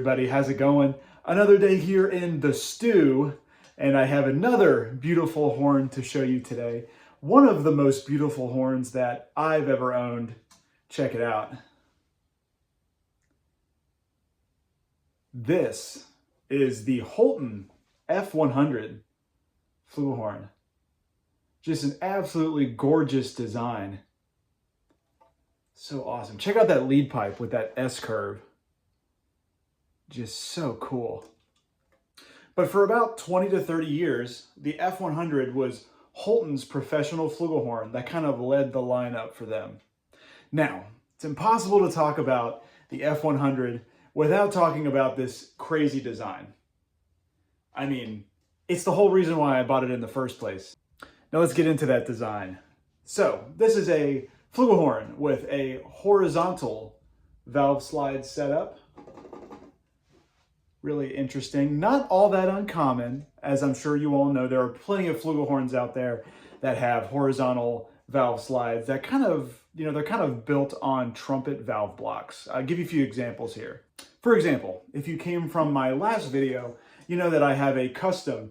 everybody, how's it going? Another day here in the stew, and I have another beautiful horn to show you today. One of the most beautiful horns that I've ever owned. Check it out. This is the Holton F100 Flugelhorn. Just an absolutely gorgeous design. So awesome. Check out that lead pipe with that S curve. Just so cool. But for about 20 to 30 years, the F100 was Holton's professional flugelhorn that kind of led the lineup for them. Now, it's impossible to talk about the F100 without talking about this crazy design. I mean, it's the whole reason why I bought it in the first place. Now let's get into that design. So, this is a flugelhorn with a horizontal valve slide setup. Really interesting. Not all that uncommon, as I'm sure you all know. There are plenty of flugelhorns out there that have horizontal valve slides that kind of, they're kind of built on trumpet valve blocks. I'll give you a few examples here. For example, if you came from my last video, you know that I have a custom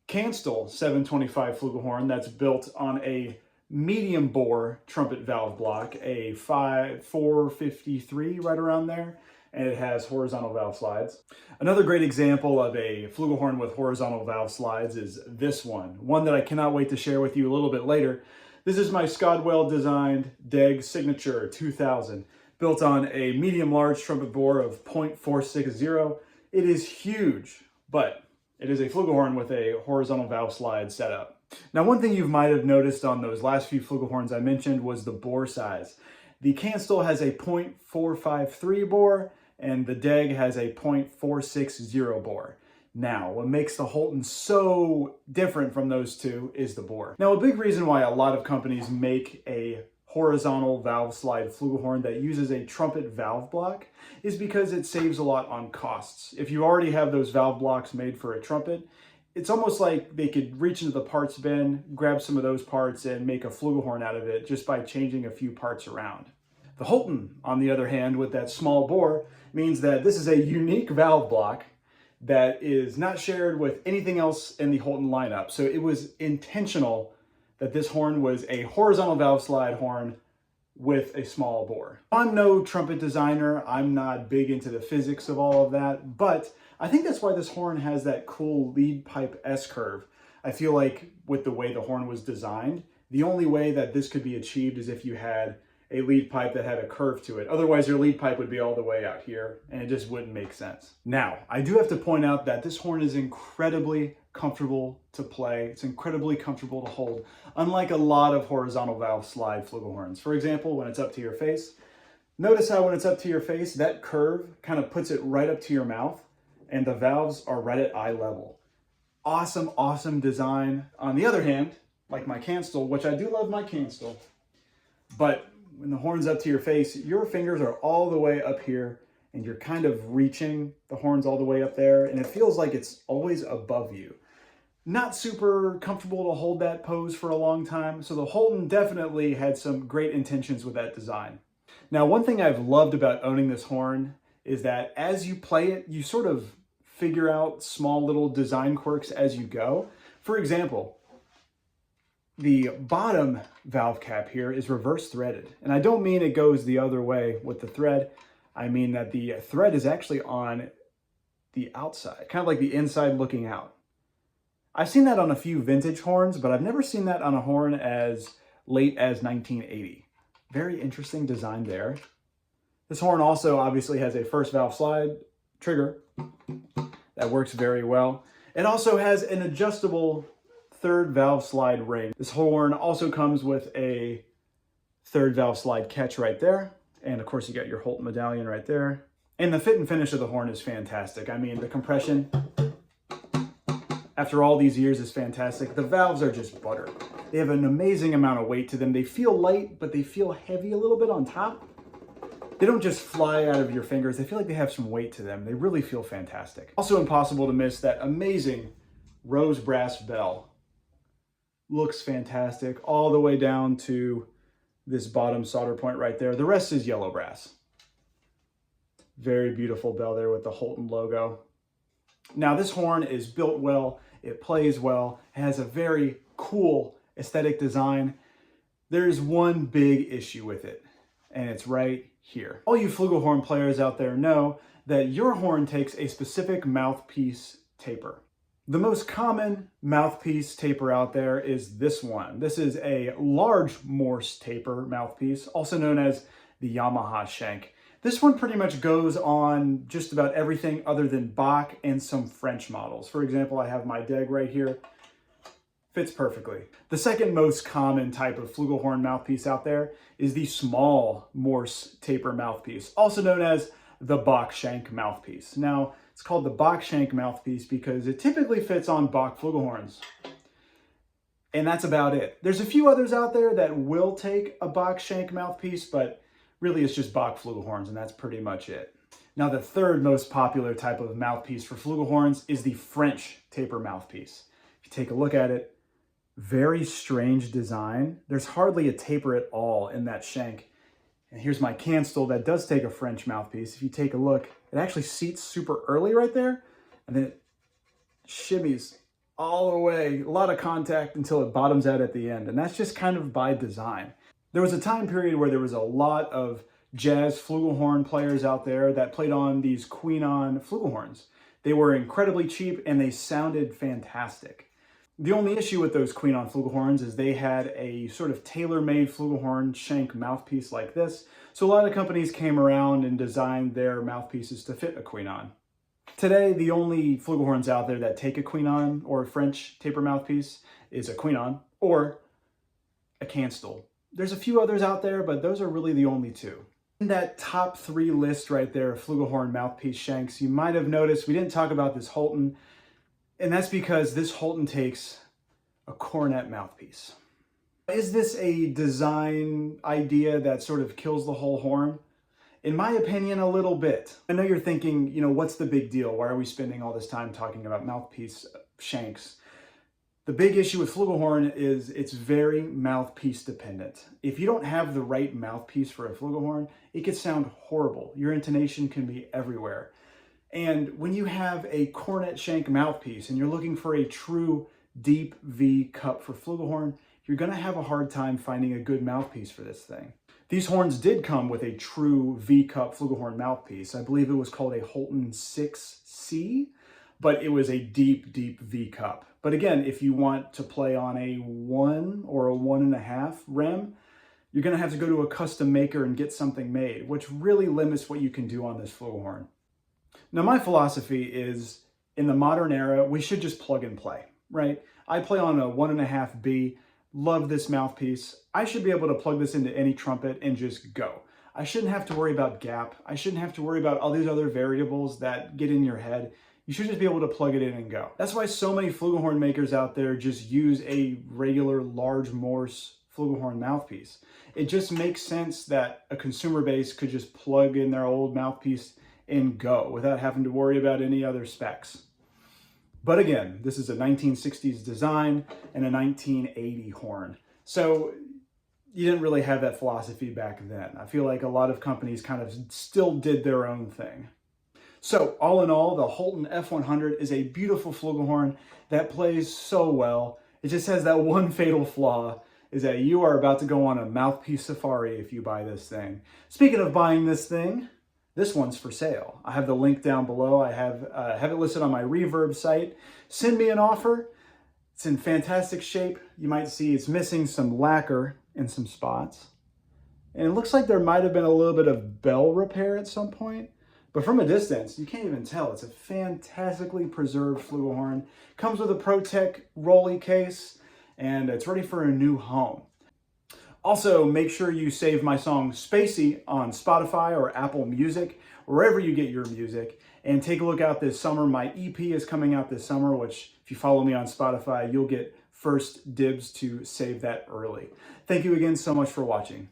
Canstel 725 flugelhorn that's built on a medium bore trumpet valve block, a 453, right around there. And it has horizontal valve slides. Another great example of a flugelhorn with horizontal valve slides is this one that I cannot wait to share with you a little bit later. This is my Scodwell designed DEG Signature 2000, built on a medium-large trumpet bore of .460. It is huge, but it is a flugelhorn with a horizontal valve slide setup. Now, one thing you might have noticed on those last few flugelhorns I mentioned was the bore size. The Canstel has a .453 bore, and the DEG has a .460 bore. Now, what makes the Holton so different from those two is the bore. Now, a big reason why a lot of companies make a horizontal valve slide flugelhorn that uses a trumpet valve block is because it saves a lot on costs. If you already have those valve blocks made for a trumpet, it's almost like they could reach into the parts bin, grab some of those parts, and make a flugelhorn out of it just by changing a few parts around. The Holton, on the other hand, with that small bore, means that this is a unique valve block that is not shared with anything else in the Holton lineup. So it was intentional that this horn was a horizontal valve slide horn with a small bore. I'm no trumpet designer. I'm not big into the physics of all of that, but I think that's why this horn has that cool lead pipe S curve. I feel like with the way the horn was designed, the only way that this could be achieved is if you had a lead pipe that had a curve to it. Otherwise, your lead pipe would be all the way out here, and it just wouldn't make sense. Now, I do have to point out that this horn is incredibly comfortable to play. It's incredibly comfortable to hold, unlike a lot of horizontal valve slide flugelhorns. For example, when it's up to your face, notice how when it's up to your face, that curve kind of puts it right up to your mouth, and the valves are right at eye level. Awesome, awesome design. On the other hand, like my Canstel, which I do love my Canstel, but when the horn's up to your face, your fingers are all the way up here and you're kind of reaching the horns all the way up there, and it feels like it's always above you. Not super comfortable to hold that pose for a long time, so the Holton definitely had some great intentions with that design. Now, one thing I've loved about owning this horn is that as you play it, you sort of figure out small little design quirks as you go. For example, the bottom valve cap here is reverse threaded. And I don't mean it goes the other way with the thread. I mean that the thread is actually on the outside, kind of like the inside looking out. I've seen that on a few vintage horns, but I've never seen that on a horn as late as 1980. Very interesting design there. This horn also obviously has a first valve slide trigger that works very well. It also has an adjustable third valve slide ring. This horn also comes with a third valve slide catch right there. And of course you got your Holton medallion right there. And the fit and finish of the horn is fantastic. I mean, the compression after all these years is fantastic. The valves are just butter. They have an amazing amount of weight to them. They feel light, but they feel heavy a little bit on top. They don't just fly out of your fingers. They feel like they have some weight to them. They really feel fantastic. Also impossible to miss that amazing rose brass bell. Looks fantastic all the way down to this bottom solder point right there. The rest is yellow brass. Very beautiful bell there with the Holton logo. Now this horn is built well, it plays well, it has a very cool aesthetic design. There's one big issue with it, and it's right here. All you flugelhorn players out there know that your horn takes a specific mouthpiece taper. The most common mouthpiece taper out there is this one. This is a large Morse taper mouthpiece, also known as the Yamaha shank. This one pretty much goes on just about everything other than Bach and some French models. For example, I have my Deg right here. Fits perfectly. The second most common type of flugelhorn mouthpiece out there is the small Morse taper mouthpiece, also known as the Bach shank mouthpiece. Now, it's called the Bach shank mouthpiece because it typically fits on Bach flugelhorns. And that's about it. There's a few others out there that will take a Bach shank mouthpiece, but really it's just Bach flugelhorns, and that's pretty much it. Now, the third most popular type of mouthpiece for flugelhorns is the French taper mouthpiece. If you take a look at it, very strange design. There's hardly a taper at all in that shank. And here's my can stool that does take a French mouthpiece. If you take a look, it actually seats super early right there, and then it shimmies all the way, a lot of contact until it bottoms out at the end. And that's just kind of by design. There was a time period where there was a lot of jazz flugelhorn players out there that played on these Queen-on flugelhorns. They were incredibly cheap and they sounded fantastic. The only issue with those Queen-on flugelhorns is they had a sort of tailor-made flugelhorn shank mouthpiece like this. So a lot of companies came around and designed their mouthpieces to fit a Queen-on. Today, the only flugelhorns out there that take a Queen-on or a French taper mouthpiece is a Queen-on or a can stool. There's a few others out there, but those are really the only two. In that top 3 list right there of flugelhorn mouthpiece shanks, you might have noticed we didn't talk about this Holton. And that's because this Holton takes a cornet mouthpiece. Is this a design idea that sort of kills the whole horn? In my opinion, a little bit. I know you're thinking, what's the big deal? Why are we spending all this time talking about mouthpiece shanks? The big issue with flugelhorn is it's very mouthpiece dependent. If you don't have the right mouthpiece for a flugelhorn, it could sound horrible. Your intonation can be everywhere. And when you have a cornet shank mouthpiece and you're looking for a true deep V cup for flugelhorn, you're gonna have a hard time finding a good mouthpiece for this thing. These horns did come with a true V cup flugelhorn mouthpiece. I believe it was called a Holton 6C, but it was a deep, deep V cup. But again, if you want to play on a 1 or a 1.5 rem, you're gonna have to go to a custom maker and get something made, which really limits what you can do on this flugelhorn. Now, my philosophy is, in the modern era, we should just plug and play, right? I play on a 1.5B, love this mouthpiece. I should be able to plug this into any trumpet and just go. I shouldn't have to worry about gap. I shouldn't have to worry about all these other variables that get in your head. You should just be able to plug it in and go. That's why so many flugelhorn makers out there just use a regular large Morse flugelhorn mouthpiece. It just makes sense that a consumer base could just plug in their old mouthpiece and go without having to worry about any other specs. But again, this is a 1960s design and a 1980 horn. So you didn't really have that philosophy back then. I feel like a lot of companies kind of still did their own thing. So all in all, the Holton F100 is a beautiful flugelhorn that plays so well. It just has that one fatal flaw, is that you are about to go on a mouthpiece safari if you buy this thing. Speaking of buying this thing, this one's for sale. I have the link down below. I have it listed on my Reverb site. Send me an offer. It's in fantastic shape. You might see it's missing some lacquer in some spots. And it looks like there might have been a little bit of bell repair at some point. But from a distance, you can't even tell. It's a fantastically preserved flugelhorn. Comes with a ProTech rolly case, and it's ready for a new home. Also, make sure you save my song Spacy on Spotify or Apple Music, wherever you get your music. And take a look out this summer. My EP is coming out this summer, which if you follow me on Spotify, you'll get first dibs to save that early. Thank you again so much for watching.